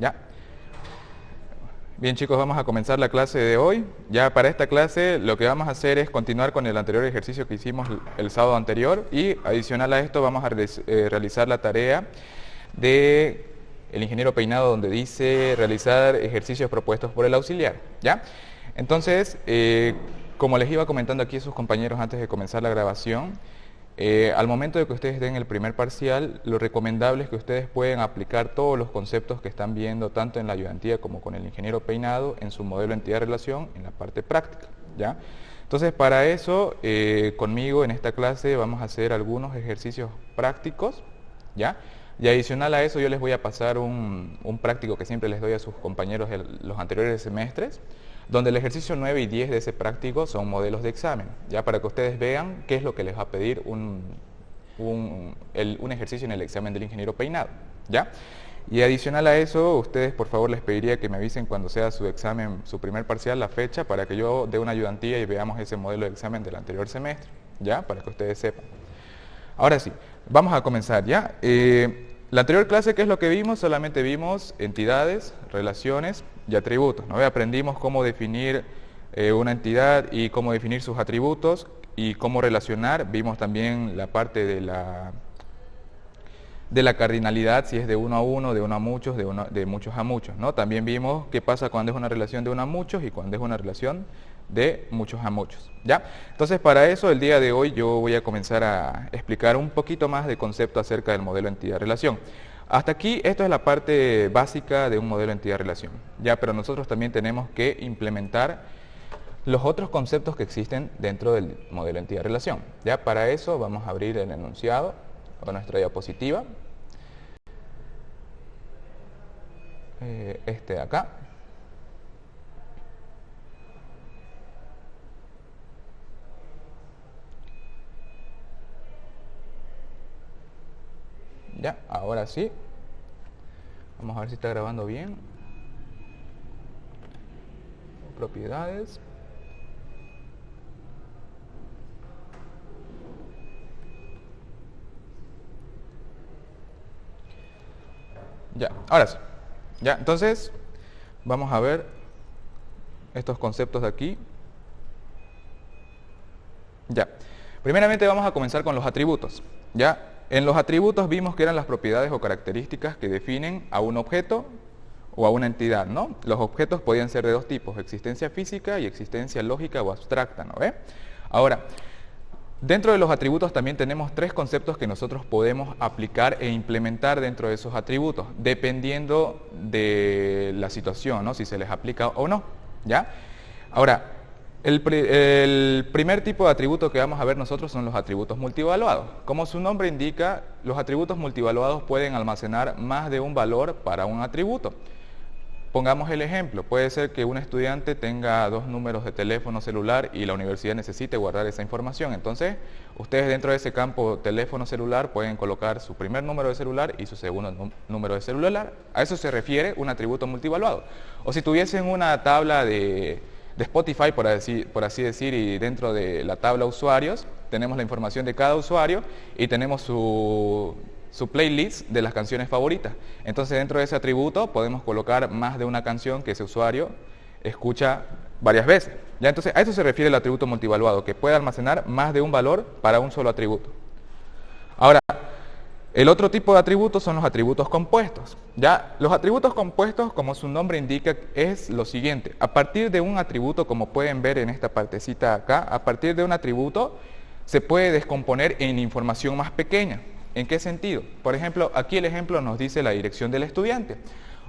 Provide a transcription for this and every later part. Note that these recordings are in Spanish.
¿Ya? Bien chicos, vamos a comenzar la clase de hoy. Ya para esta clase lo que vamos a hacer es continuar con el anterior ejercicio que hicimos el sábado anterior y adicional a esto vamos a realizar la tarea de el ingeniero Peinado donde dice realizar ejercicios propuestos por el auxiliar. ¿Ya? Entonces, como les iba comentando aquí a sus compañeros antes de comenzar la grabación, al momento de que ustedes den el primer parcial, lo recomendable es que ustedes puedan aplicar todos los conceptos que están viendo tanto en la ayudantía como con el ingeniero Peinado en su modelo entidad-relación en la parte práctica, ¿ya? Entonces para eso, conmigo en esta clase vamos a hacer algunos ejercicios prácticos, ¿ya? Y adicional a eso yo les voy a pasar un práctico que siempre les doy a sus compañeros los anteriores semestres, donde el ejercicio 9 y 10 de ese práctico son modelos de examen, ya para que ustedes vean qué es lo que les va a pedir un ejercicio en el examen del ingeniero Peinado, ¿ya? Y adicional a eso, ustedes por favor les pediría que me avisen cuando sea su examen, su primer parcial, la fecha, para que yo dé una ayudantía y veamos ese modelo de examen del anterior semestre, ¿ya? Para que ustedes sepan. Ahora sí, vamos a comenzar, ¿ya? La anterior clase, ¿qué es lo que vimos? Solamente vimos entidades, relaciones y atributos, ¿no? Aprendimos cómo definir una entidad y cómo definir sus atributos y cómo relacionar. Vimos también la parte de la cardinalidad, si es de uno a uno, de uno a muchos, de muchos a muchos, ¿no? También vimos qué pasa cuando es una relación de uno a muchos y cuando es una relación de muchos a muchos, ¿ya? Entonces para eso el día de hoy yo voy a comenzar a explicar un poquito más de concepto acerca del modelo entidad-relación. Hasta aquí esto es la parte básica de un modelo entidad-relación, ¿ya? Pero nosotros también tenemos que implementar los otros conceptos que existen dentro del modelo entidad-relación, ¿ya? Para eso vamos a abrir el enunciado o nuestra diapositiva, este de acá. Ya, ahora sí. Vamos a ver si está grabando bien. Propiedades. Ya, ahora sí. Ya, entonces vamos a ver estos conceptos de aquí. Ya. Primeramente vamos a comenzar con los atributos. Ya. En los atributos vimos que eran las propiedades o características que definen a un objeto o a una entidad, ¿no? Los objetos podían ser de dos tipos, existencia física y existencia lógica o abstracta, ¿no ve? Ahora, dentro de los atributos también tenemos tres conceptos que nosotros podemos aplicar e implementar dentro de esos atributos, dependiendo de la situación, ¿no? Si se les aplica o no, ¿ya? Ahora, el primer tipo de atributo que vamos a ver nosotros son los atributos multivaluados. Como su nombre indica, los atributos multivaluados pueden almacenar más de un valor para un atributo. Pongamos el ejemplo, puede ser que un estudiante tenga dos números de teléfono celular y la universidad necesite guardar esa información. Entonces, ustedes dentro de ese campo teléfono celular pueden colocar su primer número de celular y su segundo número de celular. A eso se refiere un atributo multivaluado. O si tuviesen una tabla de Spotify, por así decir, y dentro de la tabla usuarios tenemos la información de cada usuario y tenemos su playlist de las canciones favoritas. Entonces dentro de ese atributo podemos colocar más de una canción que ese usuario escucha varias veces. ¿Ya? Entonces a eso se refiere el atributo multivaluado, que puede almacenar más de un valor para un solo atributo. Ahora, el otro tipo de atributos son los atributos compuestos. ¿Ya? Los atributos compuestos, como su nombre indica, es lo siguiente. A partir de un atributo, como pueden ver en esta partecita acá, a partir de un atributo se puede descomponer en información más pequeña. ¿En qué sentido? Por ejemplo, aquí el ejemplo nos dice la dirección del estudiante.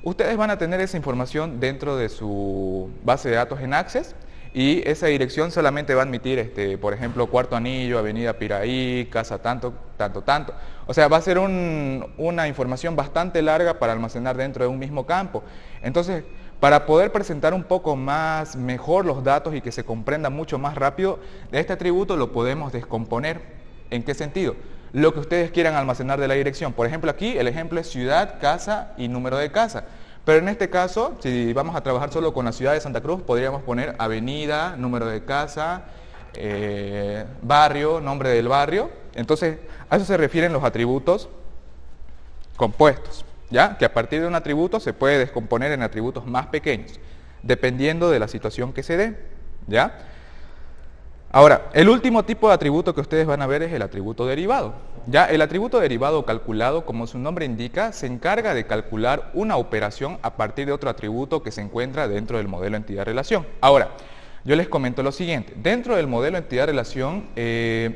Ustedes van a tener esa información dentro de su base de datos en Access y esa dirección solamente va a admitir, por ejemplo, Cuarto Anillo, Avenida Piraí, Casa tanto, tanto, tanto. O sea, va a ser una información bastante larga para almacenar dentro de un mismo campo. Entonces, para poder presentar un poco más, mejor los datos y que se comprenda mucho más rápido, este atributo lo podemos descomponer. ¿En qué sentido? Lo que ustedes quieran almacenar de la dirección. Por ejemplo, aquí el ejemplo es ciudad, casa y número de casa. Pero en este caso, si vamos a trabajar solo con la ciudad de Santa Cruz, podríamos poner avenida, número de casa, barrio, nombre del barrio. Entonces, a eso se refieren los atributos compuestos, ¿ya? Que a partir de un atributo se puede descomponer en atributos más pequeños, dependiendo de la situación que se dé, ¿ya? Ahora, el último tipo de atributo que ustedes van a ver es el atributo derivado. Ya, el atributo derivado calculado, como su nombre indica, se encarga de calcular una operación a partir de otro atributo que se encuentra dentro del modelo entidad-relación. Ahora, yo les comento lo siguiente, dentro del modelo entidad-relación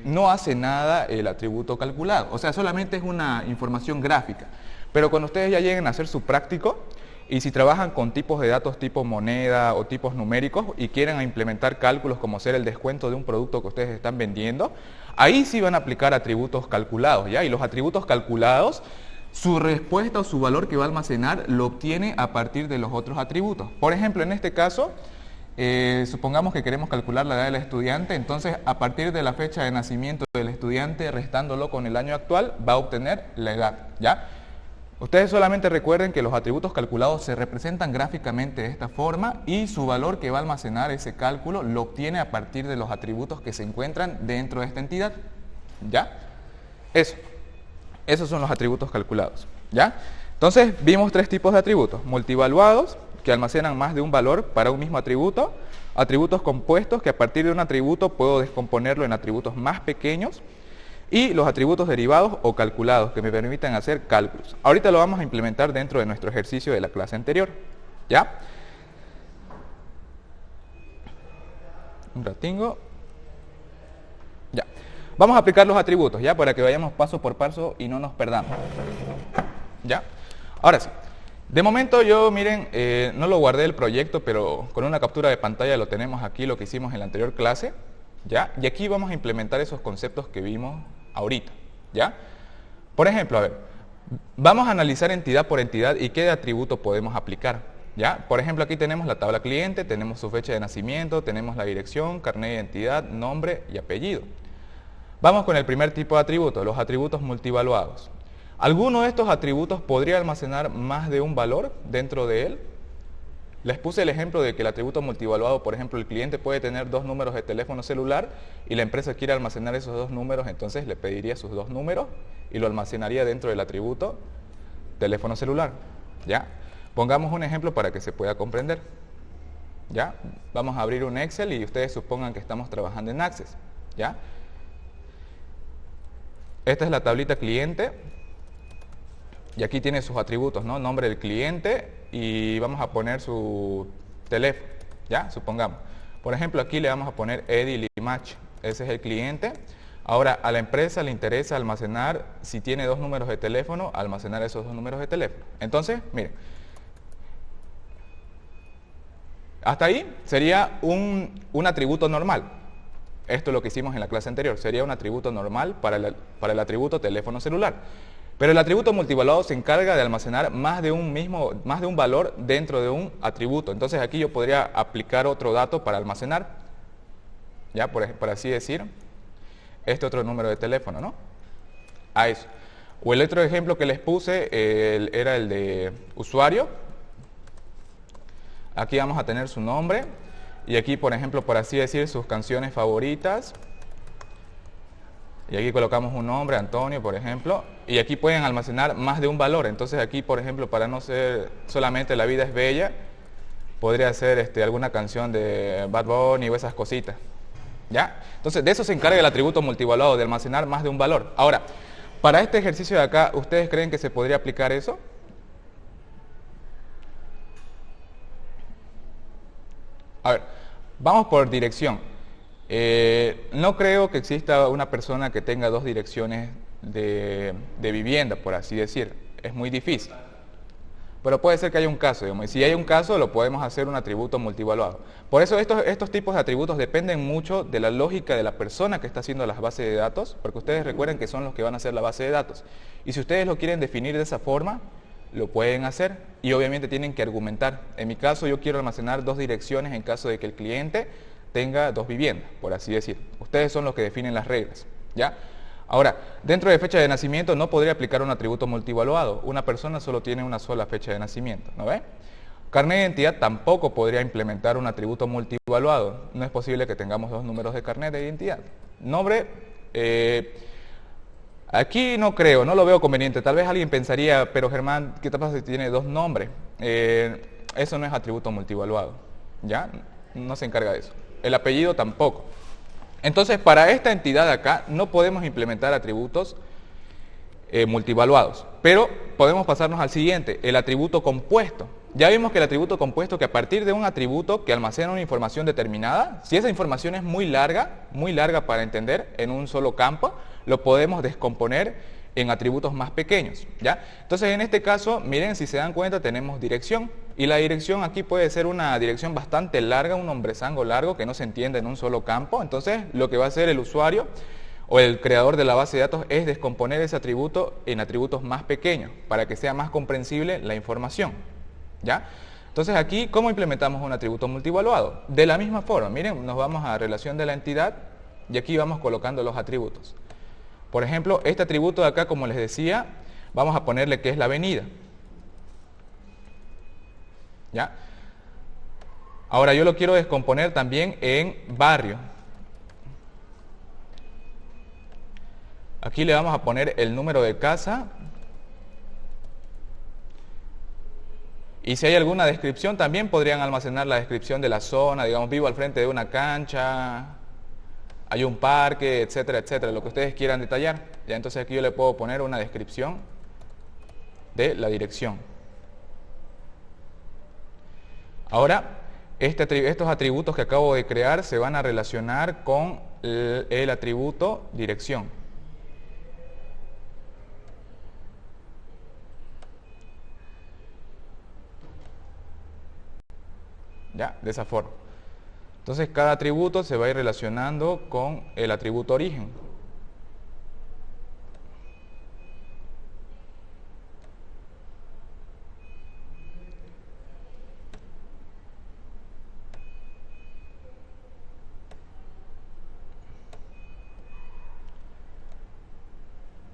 no hace nada el atributo calculado, o sea, solamente es una información gráfica, pero cuando ustedes ya lleguen a hacer su práctico, y si trabajan con tipos de datos tipo moneda o tipos numéricos y quieren implementar cálculos como ser el descuento de un producto que ustedes están vendiendo, ahí sí van a aplicar atributos calculados, ¿ya? Y los atributos calculados, su respuesta o su valor que va a almacenar lo obtiene a partir de los otros atributos. Por ejemplo, en este caso, supongamos que queremos calcular la edad del estudiante, entonces a partir de la fecha de nacimiento del estudiante, restándolo con el año actual, va a obtener la edad, ¿ya? Ustedes solamente recuerden que los atributos calculados se representan gráficamente de esta forma y su valor que va a almacenar ese cálculo lo obtiene a partir de los atributos que se encuentran dentro de esta entidad. ¿Ya? Esos son los atributos calculados. ¿Ya? Entonces vimos tres tipos de atributos. Multivaluados, que almacenan más de un valor para un mismo atributo. Atributos compuestos, que a partir de un atributo puedo descomponerlo en atributos más pequeños. Y los atributos derivados o calculados que me permitan hacer cálculos. Ahorita lo vamos a implementar dentro de nuestro ejercicio de la clase anterior. ¿Ya? Un ratingo. Ya. Vamos a aplicar los atributos, ¿ya? Para que vayamos paso por paso y no nos perdamos. ¿Ya? Ahora sí. De momento yo, miren, no lo guardé el proyecto, pero con una captura de pantalla lo tenemos aquí, lo que hicimos en la anterior clase. ¿Ya? Y aquí vamos a implementar esos conceptos que vimos ahorita, ¿ya? Por ejemplo, a ver, vamos a analizar entidad por entidad y qué atributo podemos aplicar, ¿ya? Por ejemplo, aquí tenemos la tabla cliente, tenemos su fecha de nacimiento, tenemos la dirección, carnet de identidad, nombre y apellido. Vamos con el primer tipo de atributo, los atributos multivaluados. ¿Alguno de estos atributos podría almacenar más de un valor dentro de él? Les puse el ejemplo de que el atributo multivaluado, por ejemplo, el cliente puede tener 2 números de teléfono celular y la empresa quiere almacenar esos 2 números, entonces le pediría sus 2 números y lo almacenaría dentro del atributo teléfono celular. ¿Ya? Pongamos un ejemplo para que se pueda comprender. ¿Ya? Vamos a abrir un Excel y ustedes supongan que estamos trabajando en Access. ¿Ya? Esta es la tablita cliente. Y aquí tiene sus atributos, ¿no? Nombre del cliente y vamos a poner su teléfono, ¿ya? Supongamos. Por ejemplo, aquí le vamos a poner Edilimach, ese es el cliente. Ahora, a la empresa le interesa almacenar, si tiene 2 números de teléfono, almacenar esos 2 números de teléfono. Entonces, miren, hasta ahí sería un atributo normal. Esto es lo que hicimos en la clase anterior, sería un atributo normal para el atributo teléfono celular. Pero el atributo multivaluado se encarga de almacenar más de un valor dentro de un atributo. Entonces aquí yo podría aplicar otro dato para almacenar, ya por así decir, este otro número de teléfono, ¿no? A eso. O el otro ejemplo que les puse era el de usuario. Aquí vamos a tener su nombre y aquí, por ejemplo, por así decir, sus canciones favoritas. Y aquí colocamos un nombre, Antonio, por ejemplo, y aquí pueden almacenar más de un valor. Entonces aquí, por ejemplo, para no ser solamente La vida es bella, podría ser alguna canción de Bad Bunny o esas cositas. ¿Ya? Entonces de eso se encarga el atributo multivaluado, de almacenar más de un valor. Ahora, para este ejercicio de acá, ¿ustedes creen que se podría aplicar eso? A ver, vamos por dirección. No creo que exista una persona que tenga 2 direcciones de vivienda, por así decir. Es muy difícil. Pero puede ser que haya un caso, digamos, y si hay un caso lo podemos hacer un atributo multivaluado. Por eso estos tipos de atributos dependen mucho de la lógica de la persona que está haciendo las bases de datos, porque ustedes recuerden que son los que van a hacer la base de datos. Y si ustedes lo quieren definir de esa forma, lo pueden hacer y obviamente tienen que argumentar. En mi caso yo quiero almacenar 2 direcciones en caso de que el cliente tenga 2 viviendas, por así decir. Ustedes son los que definen las reglas, ¿ya? Ahora, dentro de fecha de nacimiento no podría aplicar un atributo multivaluado. Una persona solo tiene una sola fecha de nacimiento, ¿no ve? Carnet de identidad tampoco podría implementar un atributo multivaluado. No es posible que tengamos 2 números de carnet de identidad. Nombre, Aquí no creo, no lo veo conveniente. Tal vez alguien pensaría, pero Germán, ¿qué te pasa si tiene dos nombres? Eso no es atributo multivaluado, ¿ya? No se encarga de eso. El apellido tampoco. Entonces, para esta entidad de acá no podemos implementar atributos multivaluados, pero podemos pasarnos al siguiente, el atributo compuesto. Ya vimos que el atributo compuesto, que a partir de un atributo que almacena una información determinada, si esa información es muy larga para entender en un solo campo, lo podemos descomponer en atributos más pequeños, ¿ya? Entonces, en este caso, miren, si se dan cuenta, tenemos dirección, y la dirección aquí puede ser una dirección bastante larga, un nombresango largo que no se entiende en un solo campo. Entonces, lo que va a hacer el usuario o el creador de la base de datos es descomponer ese atributo en atributos más pequeños para que sea más comprensible la información, ¿ya? Entonces aquí, ¿cómo implementamos un atributo multivaluado? De la misma forma, miren, nos vamos a relación de la entidad y aquí vamos colocando los atributos. Por ejemplo, este atributo de acá, como les decía, vamos a ponerle que es la avenida, ¿ya? Ahora yo lo quiero descomponer también en barrio. Aquí le vamos a poner el número de casa. Y si hay alguna descripción, también podrían almacenar la descripción de la zona. Digamos, vivo al frente de una cancha, hay un parque, etcétera, etcétera. Lo que ustedes quieran detallar. Ya, entonces aquí yo le puedo poner una descripción de la dirección. Ahora, estos atributos que acabo de crear se van a relacionar con el atributo dirección. ¿Ya? De esa forma. Entonces cada atributo se va a ir relacionando con el atributo origen.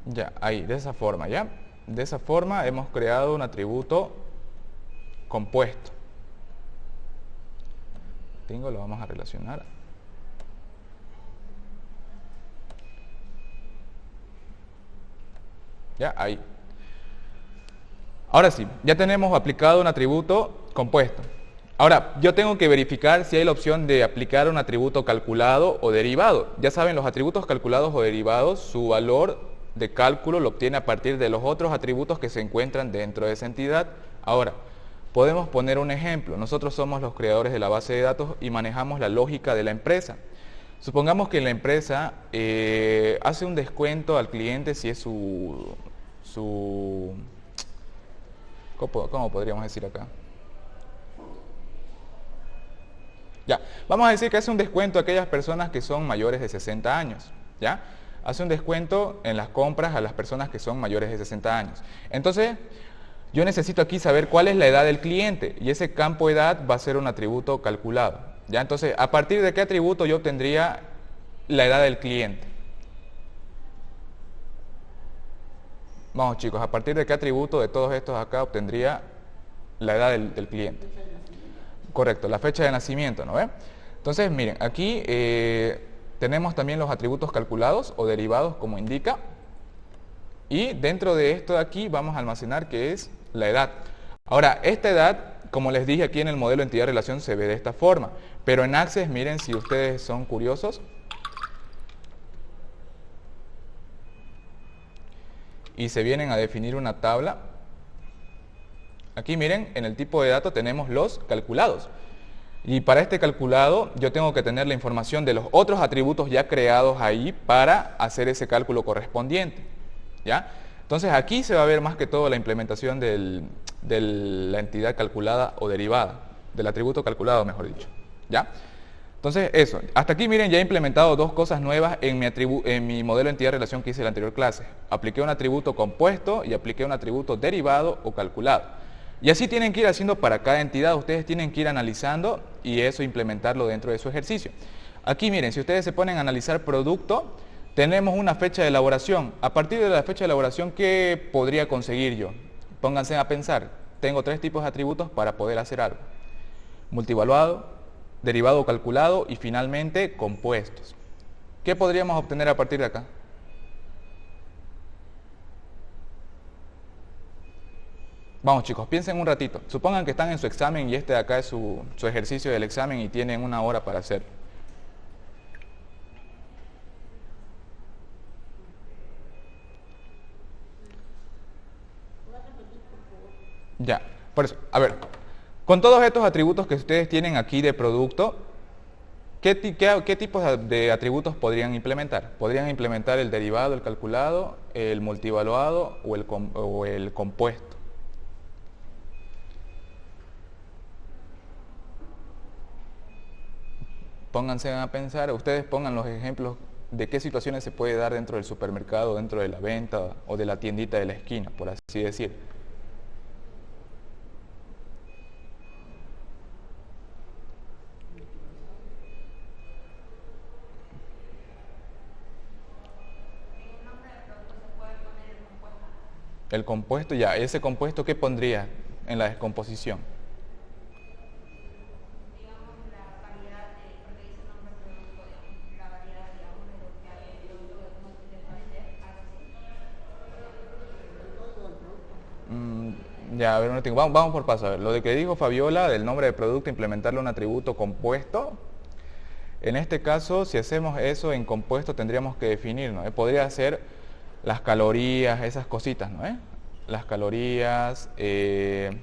Ya, ahí, de esa forma, ¿ya? De esa forma hemos creado un atributo compuesto. Lo vamos a relacionar. Ya, ahí. Ahora sí, ya tenemos aplicado un atributo compuesto. Ahora, yo tengo que verificar si hay la opción de aplicar un atributo calculado o derivado. Ya saben, los atributos calculados o derivados, su valor de cálculo lo obtiene a partir de los otros atributos que se encuentran dentro de esa entidad. Ahora, podemos poner un ejemplo. Nosotros somos los creadores de la base de datos y manejamos la lógica de la empresa. Supongamos que la empresa hace un descuento al cliente si es ¿cómo podríamos decir acá? Ya, vamos a decir que hace un descuento a aquellas personas que son mayores de 60 años, ¿ya? Hace un descuento en las compras a las personas que son mayores de 60 años. Entonces, yo necesito aquí saber cuál es la edad del cliente y ese campo edad va a ser un atributo calculado. ¿Ya? Entonces, ¿a partir de qué atributo yo obtendría la edad del cliente? Vamos chicos, ¿a partir de qué atributo de todos estos acá obtendría la edad del cliente? Correcto, la fecha de nacimiento, ¿no ve? Entonces, miren, aquí tenemos también los atributos calculados o derivados como indica. Y dentro de esto de aquí vamos a almacenar que es la edad. Ahora, esta edad, como les dije aquí en el modelo entidad-relación, se ve de esta forma. Pero en Access, miren, si ustedes son curiosos, y se vienen a definir una tabla, aquí miren, en el tipo de datos tenemos los calculados. Y para este calculado yo tengo que tener la información de los otros atributos ya creados ahí para hacer ese cálculo correspondiente. ¿Ya? Entonces aquí se va a ver más que todo la implementación de la entidad calculada o derivada, del atributo calculado, mejor dicho. ¿Ya? Entonces eso, hasta aquí miren, ya he implementado dos cosas nuevas en mi modelo entidad-relación que hice en la anterior clase. Apliqué un atributo compuesto y apliqué un atributo derivado o calculado. Y así tienen que ir haciendo para cada entidad, ustedes tienen que ir analizando y eso implementarlo dentro de su ejercicio. Aquí miren, si ustedes se ponen a analizar producto, tenemos una fecha de elaboración. A partir de la fecha de elaboración, ¿qué podría conseguir yo? Pónganse a pensar. Tengo tres tipos de atributos para poder hacer algo. Multivaluado, derivado calculado y finalmente compuestos. ¿Qué podríamos obtener a partir de acá? Vamos chicos, piensen un ratito. Supongan que están en su examen y este de acá es su ejercicio del examen y tienen una hora para hacerlo. Ya, por eso, a ver, con todos estos atributos que ustedes tienen aquí de producto, ¿qué tipos de atributos podrían implementar? Podrían implementar el derivado, el calculado, el multivaluado o el compuesto. Pónganse a pensar, ustedes pongan los ejemplos de qué situaciones se puede dar dentro del supermercado, dentro de la venta o de la tiendita de la esquina, por así decir. El compuesto, ya, ese compuesto, ¿qué pondría en la descomposición? Ya, a ver, vamos por paso. A ver, lo de que dijo Fabiola, del nombre de producto, implementarle un atributo compuesto. En este caso, si hacemos eso en compuesto, tendríamos que definir, ¿no? Podría ser las calorías, esas cositas, ¿no? Las calorías, la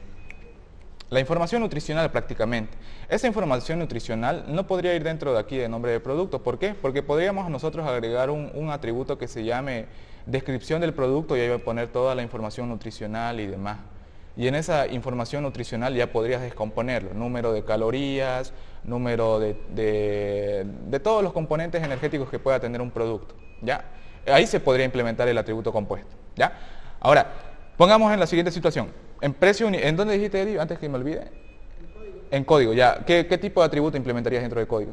información nutricional prácticamente. Esa información nutricional no podría ir dentro de aquí de nombre de producto. ¿Por qué? Porque podríamos nosotros agregar un atributo que se llame descripción del producto y ahí va a poner toda la información nutricional y demás. Y en esa información nutricional ya podrías descomponerlo, número de calorías, número de todos los componentes energéticos que pueda tener un producto, ¿ya? Ahí se podría implementar el atributo compuesto, ¿ya? Ahora, pongamos en la siguiente situación. En precio, ¿en dónde dijiste, Eli? Antes que me olvide. En código, ya. ¿Qué tipo de atributo implementarías dentro del código?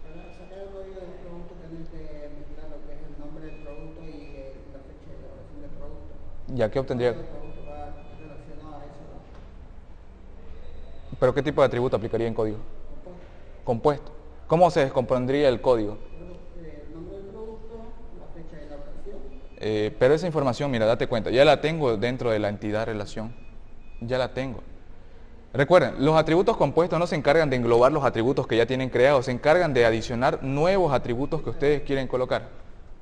Para sacar el código del producto tenés que mezclar lo que es el nombre del producto y la fecha de elaboración del producto. Ya, ¿qué obtendría? El producto va relacionado a eso. ¿Pero qué tipo de atributo aplicaría en código? Compuesto. ¿Cómo se descompondría el código? El nombre del producto, la fecha de elaboración. Pero esa información, mira, date cuenta, ya la tengo dentro de la entidad relación. Ya la tengo. Recuerden, los atributos compuestos no se encargan de englobar los atributos que ya tienen creados, se encargan de adicionar nuevos atributos que ustedes quieren colocar.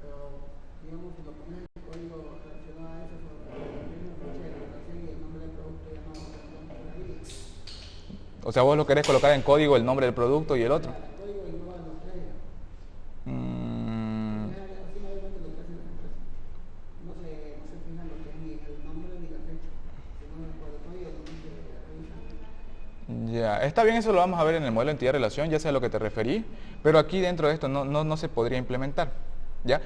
Pero, digamos, si lo pones en el código relacionado a eso, la misma fecha de elaboración y el nombre del producto ya no lo ahí. O sea, vos lo querés colocar en código el nombre del producto y el otro. El código engloba los tres. Mm, Así mayormente lo que hacen las empresas. No se fijan lo que es ni el nombre ni la fecha, sino por el código también se revisan. ya, está bien, eso lo vamos a ver en el modelo de entidad relación, ya sé a lo que te referí, pero aquí dentro de esto no se podría implementar, ¿ya?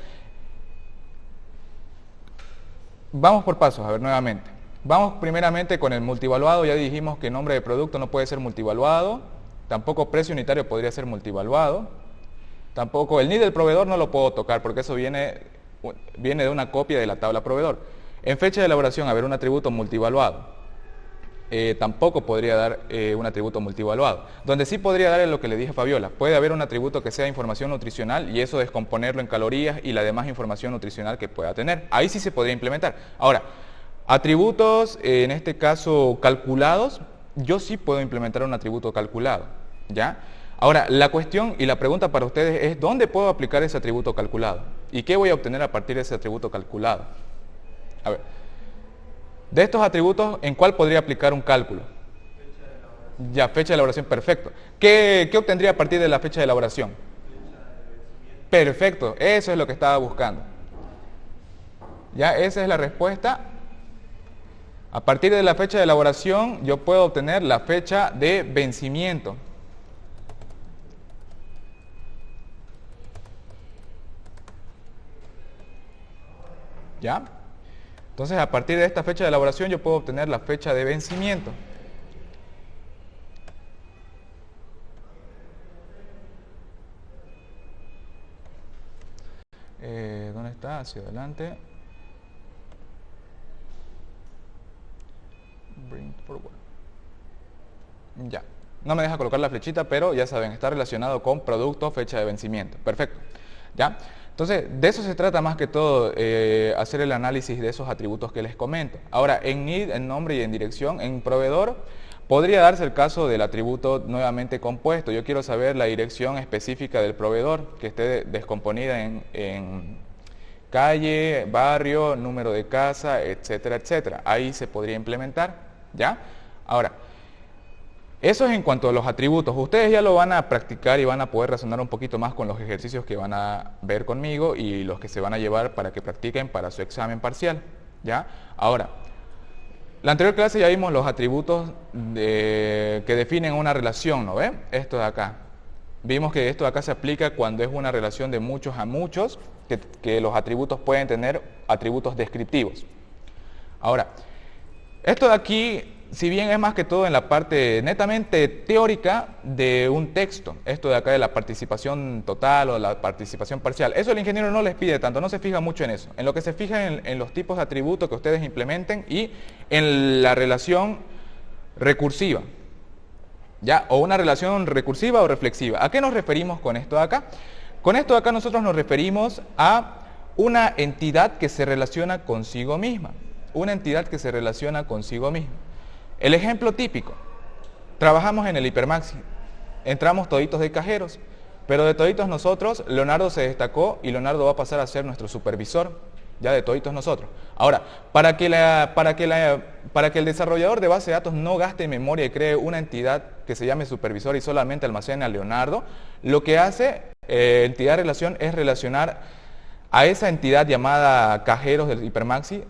Vamos por pasos, a ver nuevamente. Vamos primeramente con el multivaluado, ya dijimos que nombre de producto no puede ser multivaluado, tampoco precio unitario podría ser multivaluado, tampoco el NID del proveedor no lo puedo tocar porque eso viene de una copia de la tabla proveedor. En fecha de elaboración, a ver, un atributo multivaluado. Tampoco podría dar un atributo multivaluado. Donde sí podría dar es lo que le dije a Fabiola. Puede haber un atributo que sea información nutricional y eso descomponerlo en calorías y la demás información nutricional que pueda tener. Ahí sí se podría implementar. Ahora, atributos, en este caso calculados, yo sí puedo implementar un atributo calculado, ¿ya? Ahora, la cuestión y la pregunta para ustedes es, ¿dónde puedo aplicar ese atributo calculado? ¿Y qué voy a obtener a partir de ese atributo calculado? A ver, de estos atributos, ¿en cuál podría aplicar un cálculo? Ya, fecha de elaboración, perfecto. ¿Qué obtendría a partir de la fecha de elaboración? Perfecto, eso es lo que estaba buscando. Ya, esa es la respuesta. A partir de la fecha de elaboración, yo puedo obtener la fecha de vencimiento. ¿Ya? Entonces, a partir de esta fecha de elaboración, yo puedo obtener la fecha de vencimiento. ¿Dónde está? Hacia adelante. Bring forward. Ya. No me deja colocar la flechita, pero ya saben, está relacionado con producto, fecha de vencimiento. Perfecto. ¿Ya? Entonces, de eso se trata más que todo, hacer el análisis de esos atributos que les comento. Ahora, en need, en nombre y en dirección, en proveedor, podría darse el caso del atributo nuevamente compuesto. Yo quiero saber la dirección específica del proveedor, que esté descomponida en calle, barrio, número de casa, etcétera, etcétera. Ahí se podría implementar, ¿ya? Ahora, eso es en cuanto a los atributos. Ustedes ya lo van a practicar y van a poder razonar un poquito más con los ejercicios que van a ver conmigo y los que se van a llevar para que practiquen para su examen parcial, ¿ya? Ahora, la anterior clase ya vimos los atributos que definen una relación, ¿no ve? Esto de acá. Vimos que esto de acá se aplica cuando es una relación de muchos a muchos, que los atributos pueden tener atributos descriptivos. Ahora, esto de aquí, si bien es más que todo en la parte netamente teórica de un texto, esto de acá de la participación total o la participación parcial, eso el ingeniero no les pide tanto, no se fija mucho en eso. En lo que se fija en los tipos de atributos que ustedes implementen y en la relación recursiva, ¿ya? O una relación recursiva o reflexiva. ¿A qué nos referimos con esto de acá? Con esto de acá nosotros nos referimos a una entidad que se relaciona consigo misma. Una entidad que se relaciona consigo misma. El ejemplo típico, trabajamos en el Hipermaxi, entramos toditos de cajeros, pero de toditos nosotros, Leonardo se destacó y Leonardo va a pasar a ser nuestro supervisor, ya de toditos nosotros. Ahora, para que el desarrollador de base de datos no gaste memoria y cree una entidad que se llame supervisor y solamente almacene a Leonardo, lo que hace entidad relación es relacionar a esa entidad llamada cajeros del Hipermaxi,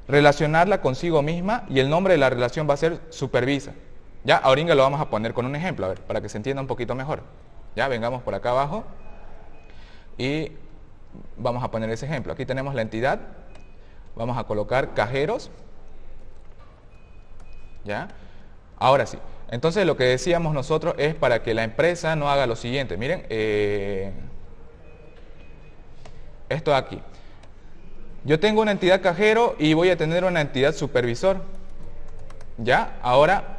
relacionarla consigo misma y el nombre de la relación va a ser supervisa. Ya, ahorita lo vamos a poner con un ejemplo, a ver, para que se entienda un poquito mejor. Ya, vengamos por acá abajo y vamos a poner ese ejemplo. Aquí tenemos la entidad, vamos a colocar cajeros. Ya, ahora sí. Entonces lo que decíamos nosotros es para que la empresa no haga lo siguiente. Miren, esto de aquí. Yo tengo una entidad cajero y voy a tener una entidad supervisor. ¿Ya? Ahora,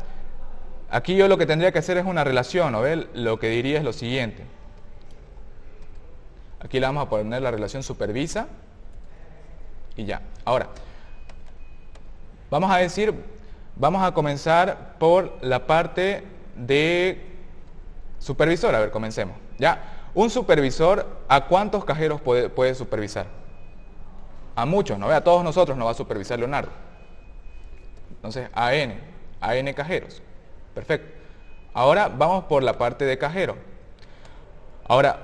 aquí yo lo que tendría que hacer es una relación, ¿no ve? Lo que diría es lo siguiente. Aquí le vamos a poner la relación supervisa y ya. Ahora, vamos a comenzar por la parte de supervisor. A ver, comencemos. ¿Ya? Un supervisor, ¿a cuántos cajeros puede supervisar? A muchos, ¿no ve? A todos nosotros nos va a supervisar Leonardo. Entonces, a N cajeros. Perfecto. Ahora vamos por la parte de cajero. Ahora,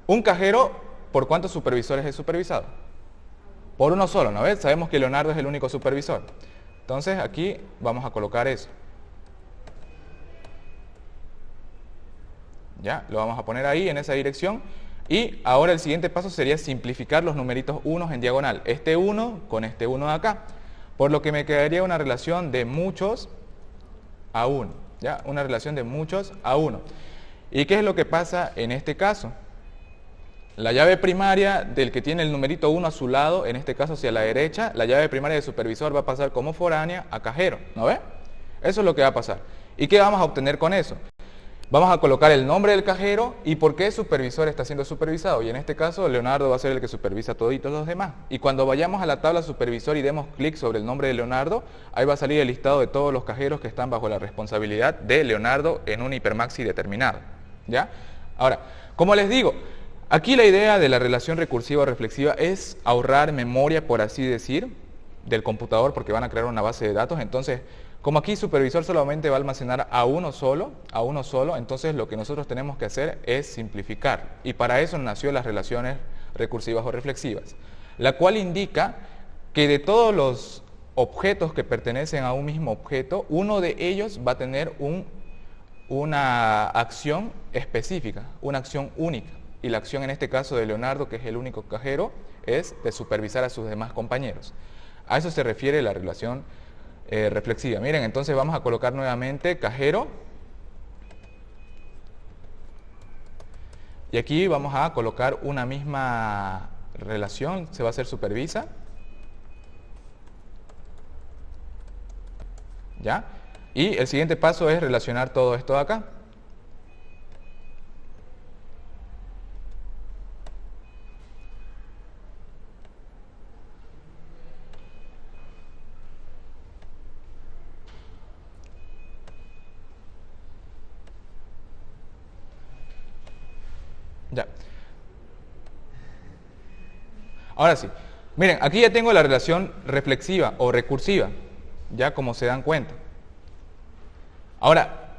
un cajero, ¿por cuántos supervisores es supervisado? Por uno solo, ¿no ves? Sabemos que Leonardo es el único supervisor. Entonces, aquí vamos a colocar eso. Ya, lo vamos a poner ahí, en esa dirección. Y ahora el siguiente paso sería simplificar los numeritos unos en diagonal. Este 1 con este 1 de acá. Por lo que me quedaría una relación de muchos a 1. ¿Ya? Una relación de muchos a 1. ¿Y qué es lo que pasa en este caso? La llave primaria del que tiene el numerito 1 a su lado, en este caso hacia la derecha, la llave primaria del supervisor va a pasar como foránea a cajero. ¿No ve? Eso es lo que va a pasar. ¿Y qué vamos a obtener con eso? Vamos a colocar el nombre del cajero y por qué el supervisor está siendo supervisado. Y en este caso, Leonardo va a ser el que supervisa a toditos los demás. Y cuando vayamos a la tabla supervisor y demos clic sobre el nombre de Leonardo, ahí va a salir el listado de todos los cajeros que están bajo la responsabilidad de Leonardo en un hipermaxi determinado. ¿Ya? Ahora, como les digo, aquí la idea de la relación recursiva o reflexiva es ahorrar memoria, por así decir, del computador, porque van a crear una base de datos. Entonces, como aquí supervisor solamente va a almacenar a uno solo, entonces lo que nosotros tenemos que hacer es simplificar. Y para eso nació las relaciones recursivas o reflexivas, la cual indica que de todos los objetos que pertenecen a un mismo objeto, uno de ellos va a tener una acción específica, una acción única. Y la acción en este caso de Leonardo, que es el único cajero, es de supervisar a sus demás compañeros. A eso se refiere la relación reflexiva. Miren, entonces vamos a colocar nuevamente cajero. Y aquí vamos a colocar una misma relación, se va a hacer supervisa. ¿Ya? Y el siguiente paso es relacionar todo esto de acá. Ya. Ahora sí. Miren, aquí ya tengo la relación reflexiva o recursiva, ya como se dan cuenta. Ahora,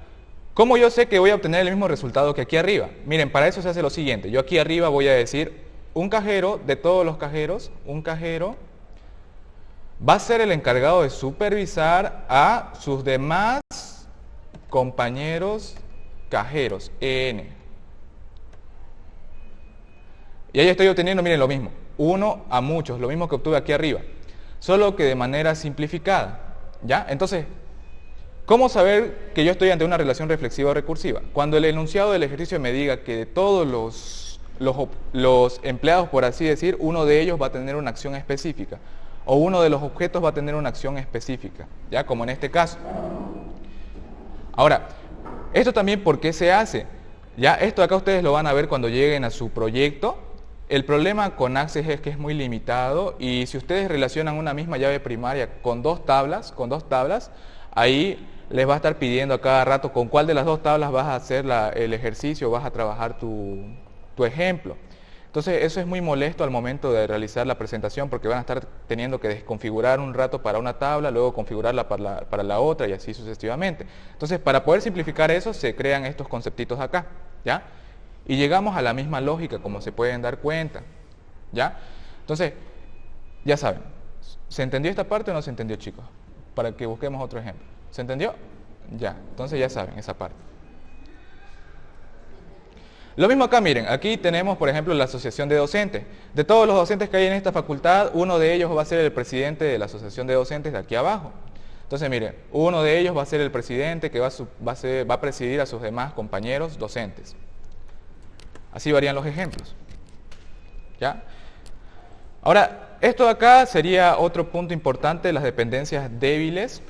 ¿cómo yo sé que voy a obtener el mismo resultado que aquí arriba? Miren, para eso se hace lo siguiente. Yo aquí arriba voy a decir, un cajero, de todos los cajeros, un cajero va a ser el encargado de supervisar a sus demás compañeros cajeros, EN. Y ahí estoy obteniendo, miren, lo mismo, 1 a muchos, lo mismo que obtuve aquí arriba, solo que de manera simplificada, ¿ya? Entonces, ¿cómo saber que yo estoy ante una relación reflexiva o recursiva? Cuando el enunciado del ejercicio me diga que de todos los empleados, por así decir, uno de ellos va a tener una acción específica, o uno de los objetos va a tener una acción específica, ¿ya? Como en este caso. Ahora, ¿esto también por qué se hace? Ya, esto acá ustedes lo van a ver cuando lleguen a su proyecto. El problema con Access es que es muy limitado y si ustedes relacionan una misma llave primaria con dos tablas, ahí les va a estar pidiendo a cada rato con cuál de las dos tablas vas a hacer el ejercicio, vas a trabajar tu ejemplo. Entonces eso es muy molesto al momento de realizar la presentación porque van a estar teniendo que desconfigurar un rato para una tabla, luego configurarla para la otra y así sucesivamente. Entonces para poder simplificar eso se crean estos conceptitos acá, ¿ya? Y llegamos a la misma lógica como se pueden dar cuenta, ¿ya? Entonces, ya saben, ¿se entendió esta parte o no se entendió, chicos? Para que busquemos otro ejemplo. ¿Se entendió? Ya, entonces ya saben esa parte. Lo mismo acá, miren, aquí tenemos, por ejemplo, la asociación de docentes. De todos los docentes que hay en esta facultad, uno de ellos va a ser el presidente de la asociación de docentes de aquí abajo. Entonces, miren, uno de ellos va a ser el presidente que va a presidir a sus demás compañeros docentes. Así varían los ejemplos. ¿Ya? Ahora, esto de acá sería otro punto importante, las dependencias débiles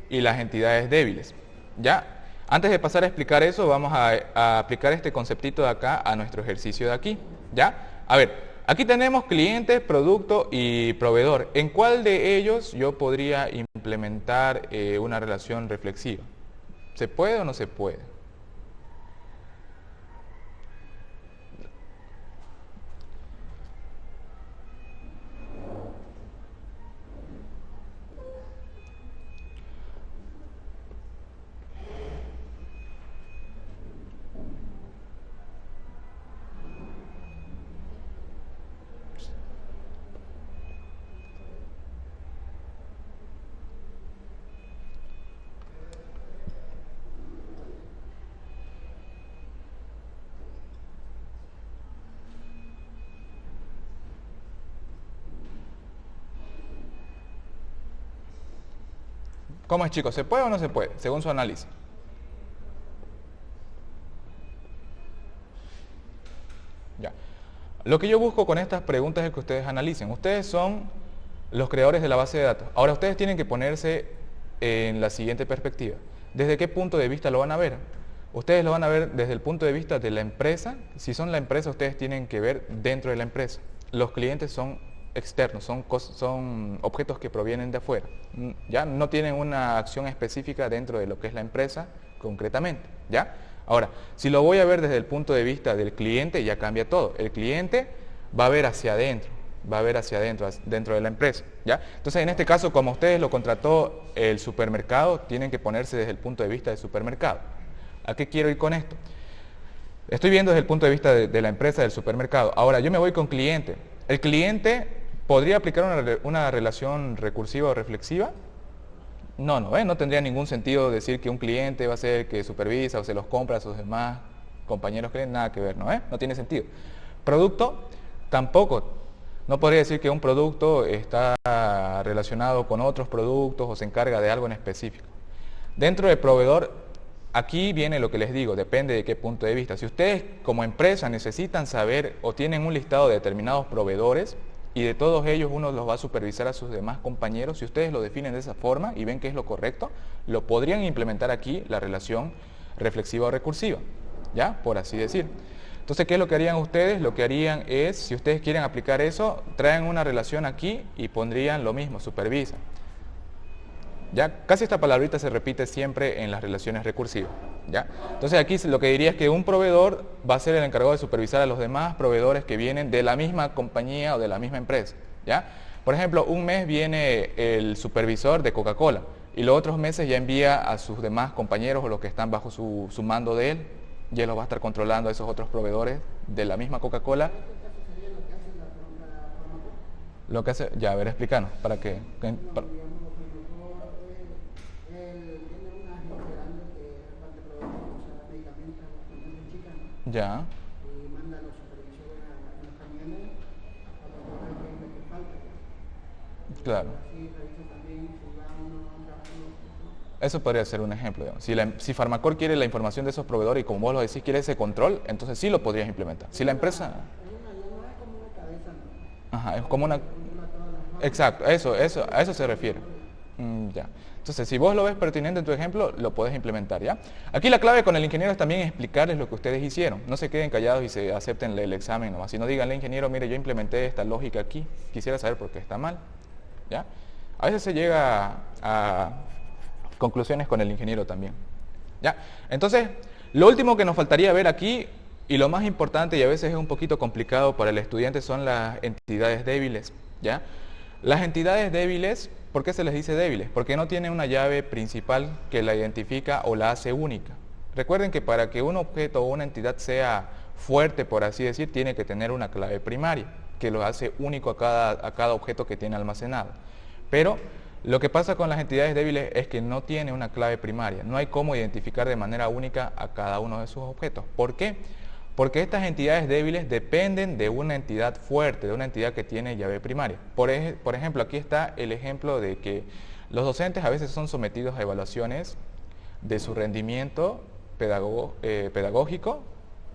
y las entidades débiles. ¿Ya? Antes de pasar a explicar eso, vamos a aplicar este conceptito de acá a nuestro ejercicio de aquí, ¿ya? A ver, aquí tenemos cliente, producto y proveedor. ¿En cuál de ellos yo podría implementar una relación reflexiva? ¿Se puede o no se puede? ¿Cómo es, chicos? ¿Se puede o no se puede? Según su análisis. Ya. Lo que yo busco con estas preguntas es que ustedes analicen. Ustedes son los creadores de la base de datos. Ahora ustedes tienen que ponerse en la siguiente perspectiva. ¿Desde qué punto de vista lo van a ver? Ustedes lo van a ver desde el punto de vista de la empresa. Si son la empresa, ustedes tienen que ver dentro de la empresa. Los clientes son externos, son objetos que provienen de afuera. Ya no tienen una acción específica dentro de lo que es la empresa concretamente. ¿Ya? Ahora, si lo voy a ver desde el punto de vista del cliente, ya cambia todo. El cliente va a ver hacia adentro, dentro de la empresa, ¿ya? Entonces, en este caso, como ustedes lo contrató el supermercado, tienen que ponerse desde el punto de vista del supermercado. ¿A qué quiero ir con esto? Estoy viendo desde el punto de vista de la empresa del supermercado. Ahora, yo me voy con cliente. ¿El cliente podría aplicar una relación recursiva o reflexiva? No tendría ningún sentido decir que un cliente va a ser el que supervisa o se los compra a sus demás compañeros clientes, nada que ver, no tiene sentido. Producto, tampoco. No podría decir que un producto está relacionado con otros productos o se encarga de algo en específico. Dentro del proveedor, aquí viene lo que les digo, depende de qué punto de vista. Si ustedes como empresa necesitan saber o tienen un listado de determinados proveedores, y de todos ellos uno los va a supervisar a sus demás compañeros, si ustedes lo definen de esa forma y ven que es lo correcto, lo podrían implementar aquí la relación reflexiva o recursiva, ¿ya? Por así decir. Entonces, ¿qué es lo que harían ustedes? Lo que harían es, si ustedes quieren aplicar eso, traen una relación aquí y pondrían lo mismo, supervisa. Ya casi esta palabrita se repite siempre en las relaciones recursivas. ¿Ya? Entonces aquí lo que diría es que un proveedor va a ser el encargado de supervisar a los demás proveedores que vienen de la misma compañía o de la misma empresa. ¿Ya? Por ejemplo, un mes viene el supervisor de Coca-Cola y los otros meses ya envía a sus demás compañeros o los que están bajo su mando de él, y él los va a estar controlando a esos otros proveedores de la misma Coca-Cola. Lo que hace, ya, a ver, explícanos, para que... Ya, Y manda a los supervisores a los camiones a recoger qué es lo que falta. claro. Así revisa también si va uno a un trabajo. Eso podría ser un ejemplo. Digamos. Si Farmacor quiere la información de esos proveedores y como vos lo decís, quiere ese control, entonces sí lo podrías implementar. Si la empresa... No es como una cabeza, ¿no? Ajá, es como una... Controla todas las normas. Exacto, a eso se refiere. Ya. Entonces, si vos lo ves pertinente en tu ejemplo, lo podés implementar, ¿ya? Aquí la clave con el ingeniero es también explicarles lo que ustedes hicieron. No se queden callados y se acepten el examen nomás. Si no, díganle, ingeniero, mire, yo implementé esta lógica aquí, quisiera saber por qué está mal, ¿ya? A veces se llega a conclusiones con el ingeniero también, ¿ya? Entonces, lo último que nos faltaría ver aquí, y lo más importante y a veces es un poquito complicado para el estudiante, son las entidades débiles, ¿ya? Las entidades débiles, ¿por qué se les dice débiles? Porque no tienen una llave principal que la identifica o la hace única. Recuerden que para que un objeto o una entidad sea fuerte, por así decir, tiene que tener una clave primaria, que lo hace único a cada objeto que tiene almacenado. Pero lo que pasa con las entidades débiles es que no tiene una clave primaria. No hay cómo identificar de manera única a cada uno de sus objetos. ¿Por qué? Porque estas entidades débiles dependen de una entidad fuerte, de una entidad que tiene llave primaria. Por ejemplo, aquí está el ejemplo de que los docentes a veces son sometidos a evaluaciones de su rendimiento pedagógico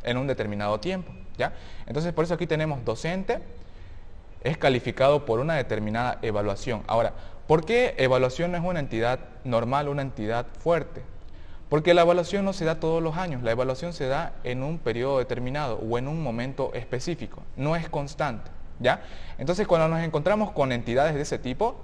en un determinado tiempo, ¿ya? Entonces, por eso aquí tenemos docente, es calificado por una determinada evaluación. Ahora, ¿por qué evaluación no es una entidad normal, una entidad fuerte? Porque la evaluación no se da todos los años, la evaluación se da en un periodo determinado o en un momento específico, no es constante, ¿ya? Entonces, cuando nos encontramos con entidades de ese tipo,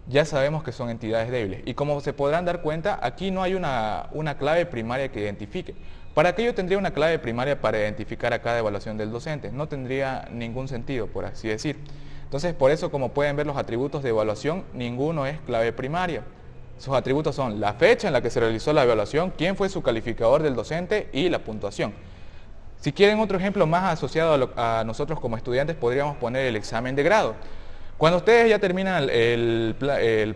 ya sabemos que son entidades débiles. Y como se podrán dar cuenta, aquí no hay una clave primaria que identifique. ¿Para qué yo tendría una clave primaria para identificar a cada evaluación del docente? No tendría ningún sentido, por así decir. Entonces, por eso, como pueden ver, los atributos de evaluación, ninguno es clave primaria. Sus atributos son la fecha en la que se realizó la evaluación, quién fue su calificador del docente y la puntuación. Si quieren otro ejemplo más asociado a nosotros como estudiantes, podríamos poner el examen de grado. Cuando ustedes ya terminan el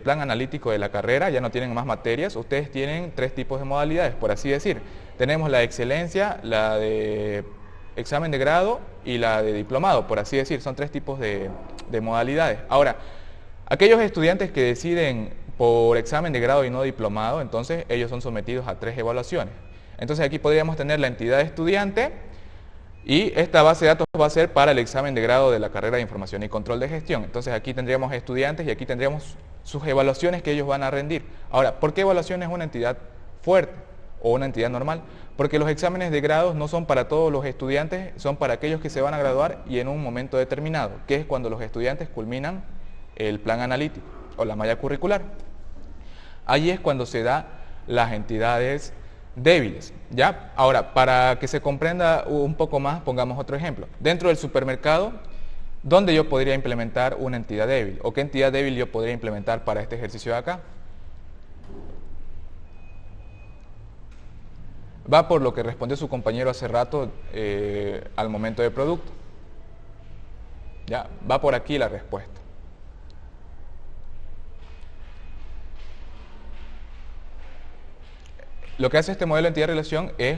plan analítico de la carrera, ya no tienen más materias, ustedes tienen 3 tipos de modalidades, por así decir. Tenemos la excelencia, la de examen de grado y la de diplomado, por así decir. Son 3 tipos de modalidades. Ahora, aquellos estudiantes que deciden por examen de grado y no diplomado, entonces ellos son sometidos a 3 evaluaciones. Entonces aquí podríamos tener la entidad estudiante y esta base de datos va a ser para el examen de grado de la carrera de Información y Control de Gestión. Entonces aquí tendríamos estudiantes y aquí tendríamos sus evaluaciones que ellos van a rendir. Ahora, ¿por qué evaluación es una entidad fuerte o una entidad normal? Porque los exámenes de grados no son para todos los estudiantes, son para aquellos que se van a graduar y en un momento determinado, que es cuando los estudiantes culminan el plan analítico o la malla curricular. Ahí es cuando se da las entidades débiles, ¿ya? Ahora, para que se comprenda un poco más, pongamos otro ejemplo. Dentro del supermercado, ¿dónde yo podría implementar una entidad débil? ¿O qué entidad débil yo podría implementar para este ejercicio de acá? Va por lo que respondió su compañero hace rato al momento del producto. ¿Ya? Va por aquí la respuesta. Lo que hace este modelo de entidad-relación es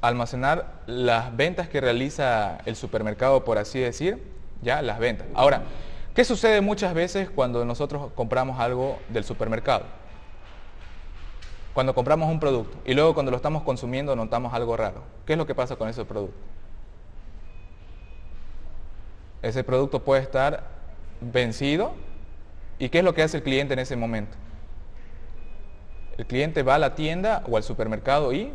almacenar las ventas que realiza el supermercado, por así decir, ya las ventas. Ahora, ¿qué sucede muchas veces cuando nosotros compramos algo del supermercado? Cuando compramos un producto y luego cuando lo estamos consumiendo notamos algo raro. ¿Qué es lo que pasa con ese producto? Ese producto puede estar vencido. ¿Y qué es lo que hace el cliente en ese momento? El cliente va a la tienda o al supermercado y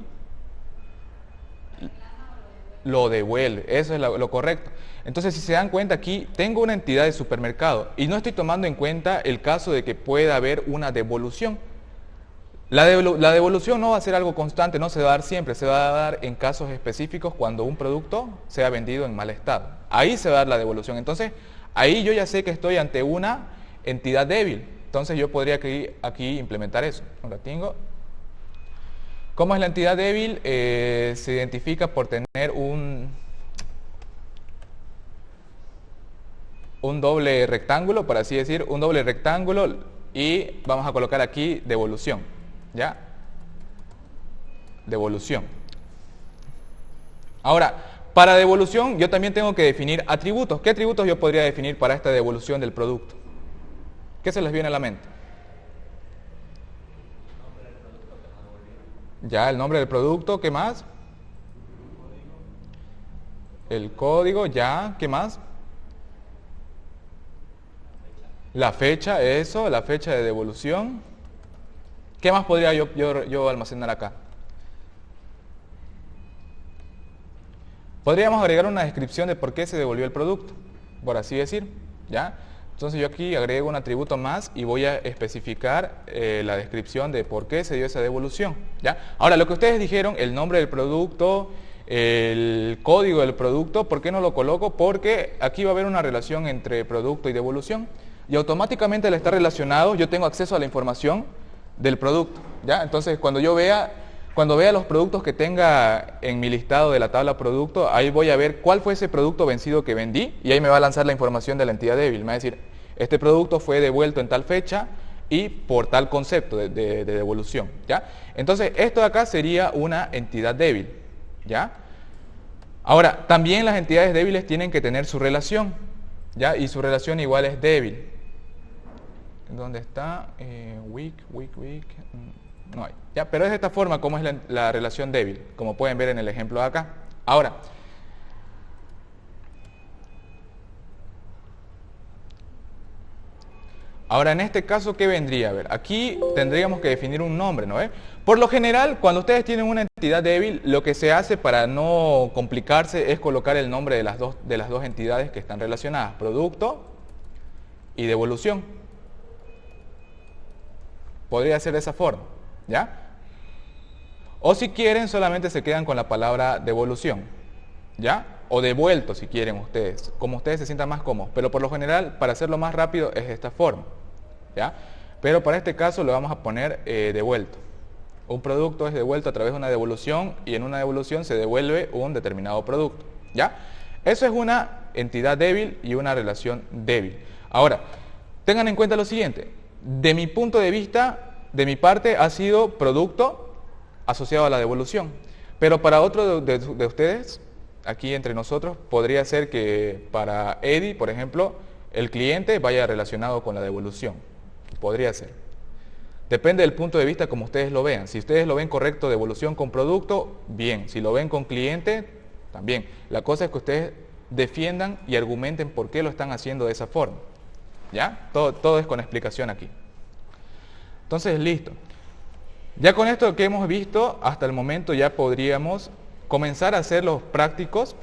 lo devuelve. Eso es lo correcto. Entonces, si se dan cuenta aquí, tengo una entidad de supermercado y no estoy tomando en cuenta el caso de que pueda haber una devolución. La devolución no va a ser algo constante, no se va a dar siempre, se va a dar en casos específicos cuando un producto sea vendido en mal estado. Ahí se va a dar la devolución. Entonces, ahí yo ya sé que estoy ante una entidad débil. Entonces yo podría aquí implementar eso. Ahora tengo. ¿Cómo es la entidad débil? Se identifica por tener un doble rectángulo, por así decir, un doble rectángulo, y vamos a colocar aquí devolución, ¿ya? Devolución. Ahora, para devolución yo también tengo que definir atributos. ¿Qué atributos yo podría definir para esta devolución del producto? ¿Qué se les viene a la mente? Ya, el nombre del producto, ¿qué más? El código, ya, ¿qué más? La fecha, eso, la fecha de devolución. ¿Qué más podría yo almacenar acá? Podríamos agregar una descripción de por qué se devolvió el producto, por así decir, ¿ya? Entonces yo aquí agrego un atributo más y voy a especificar la descripción de por qué se dio esa devolución, ¿ya? Ahora, lo que ustedes dijeron, el nombre del producto, el código del producto, ¿por qué no lo coloco? Porque aquí va a haber una relación entre producto y devolución y automáticamente al estar relacionado yo tengo acceso a la información del producto, ¿ya? Entonces cuando vea los productos que tenga en mi listado de la tabla producto, ahí voy a ver cuál fue ese producto vencido que vendí y ahí me va a lanzar la información de la entidad débil. Me va a decir, este producto fue devuelto en tal fecha y por tal concepto de devolución, ¿ya? Entonces, esto de acá sería una entidad débil, ¿ya? Ahora, también las entidades débiles tienen que tener su relación, ¿ya? Y su relación igual es débil. ¿Dónde está? Weak. No hay. ¿Ya? Pero es de esta forma como es la relación débil, como pueden ver en el ejemplo de acá. Ahora en este caso, ¿qué vendría? A ver, aquí tendríamos que definir un nombre, ¿no? Por lo general, cuando ustedes tienen una entidad débil, lo que se hace para no complicarse es colocar el nombre de las dos entidades que están relacionadas, producto y devolución. Podría ser de esa forma, ¿ya? O si quieren, solamente se quedan con la palabra devolución, ¿ya? O devuelto si quieren ustedes, como ustedes se sientan más cómodos. Pero por lo general, para hacerlo más rápido, es de esta forma, ¿ya? Pero para este caso lo vamos a poner devuelto. Un producto es devuelto a través de una devolución y en una devolución se devuelve un determinado producto, ¿ya? Eso es una entidad débil y una relación débil. Ahora, tengan en cuenta lo siguiente. De mi punto de vista, de mi parte, ha sido producto asociado a la devolución. Pero para otro de ustedes, aquí entre nosotros, podría ser que para Eddie, por ejemplo, el cliente vaya relacionado con la devolución. Podría ser. Depende del punto de vista como ustedes lo vean. Si ustedes lo ven correcto, devolución con producto, bien. Si lo ven con cliente, también. La cosa es que ustedes defiendan y argumenten por qué lo están haciendo de esa forma. ¿Ya? Todo es con explicación aquí. Entonces, listo. Ya con esto que hemos visto, hasta el momento ya podríamos comenzar a hacer los prácticos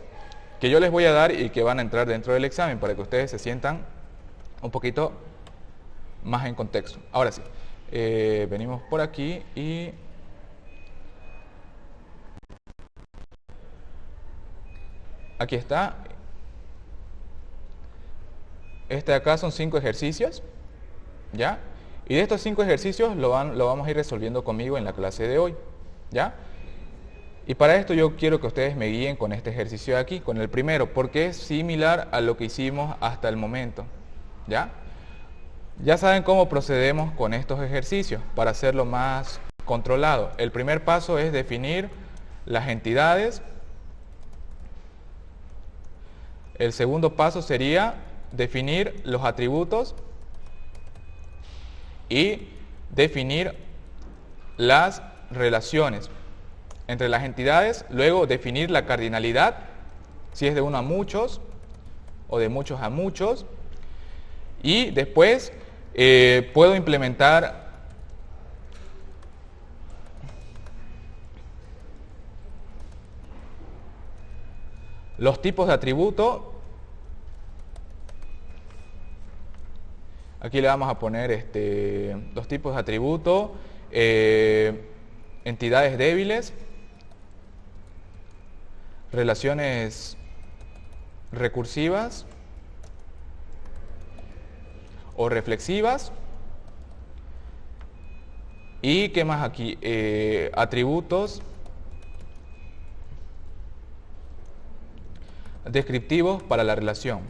que yo les voy a dar y que van a entrar dentro del examen para que ustedes se sientan un poquito más en contexto. Ahora sí, venimos por aquí y aquí está. Este de acá son 5 ejercicios, ¿ya? Y de estos 5 ejercicios lo vamos a ir resolviendo conmigo en la clase de hoy, ¿ya? Y para esto yo quiero que ustedes me guíen con este ejercicio de aquí, con el primero, porque es similar a lo que hicimos hasta el momento, ¿ya? Ya saben cómo procedemos con estos ejercicios para hacerlo más controlado. El primer paso es definir las entidades. El segundo paso sería definir los atributos y definir las relaciones entre las entidades, luego definir la cardinalidad, si es de uno a muchos o de muchos a muchos, y después puedo implementar los tipos de atributo. Aquí le vamos a poner los tipos de atributo, entidades débiles, relaciones recursivas o reflexivas. ¿Y qué más aquí? Atributos descriptivos para la relación.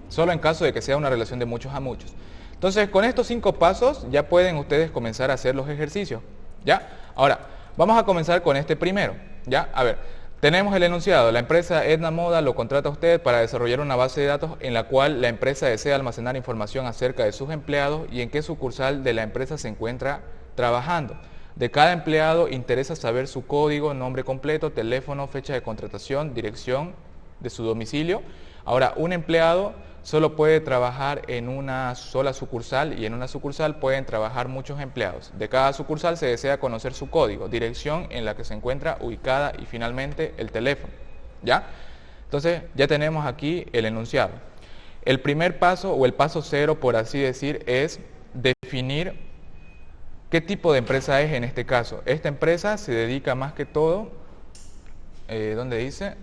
Solo en caso de que sea una relación de muchos a muchos. Entonces, con estos 5 pasos ya pueden ustedes comenzar a hacer los ejercicios. ¿Ya? Ahora, vamos a comenzar con este primero. ¿Ya? A ver, tenemos el enunciado. La empresa Edna Moda lo contrata a usted para desarrollar una base de datos en la cual la empresa desea almacenar información acerca de sus empleados y en qué sucursal de la empresa se encuentra trabajando. De cada empleado interesa saber su código, nombre completo, teléfono, fecha de contratación, dirección de su domicilio. Ahora, un empleado solo puede trabajar en una sola sucursal y en una sucursal pueden trabajar muchos empleados. De cada sucursal se desea conocer su código, dirección en la que se encuentra ubicada y finalmente el teléfono. ¿Ya? Entonces ya tenemos aquí el enunciado. El primer paso o el paso 0, por así decir, es definir qué tipo de empresa es en este caso. Esta empresa se dedica más que todo, ¿dónde dice?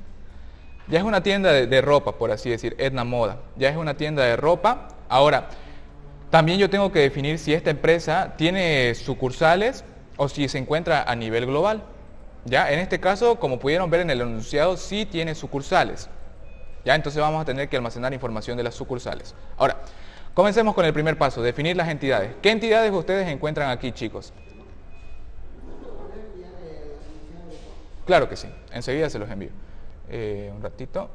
Ya es una tienda de ropa, por así decir, Edna Moda. Ya es una tienda de ropa. Ahora, también yo tengo que definir si esta empresa tiene sucursales o si se encuentra a nivel global. Ya, en este caso, como pudieron ver en el enunciado, sí tiene sucursales. Ya, entonces vamos a tener que almacenar información de las sucursales. Ahora, comencemos con el primer paso, definir las entidades. ¿Qué entidades ustedes encuentran aquí, chicos? Claro que sí, enseguida se los envío. Un ratito.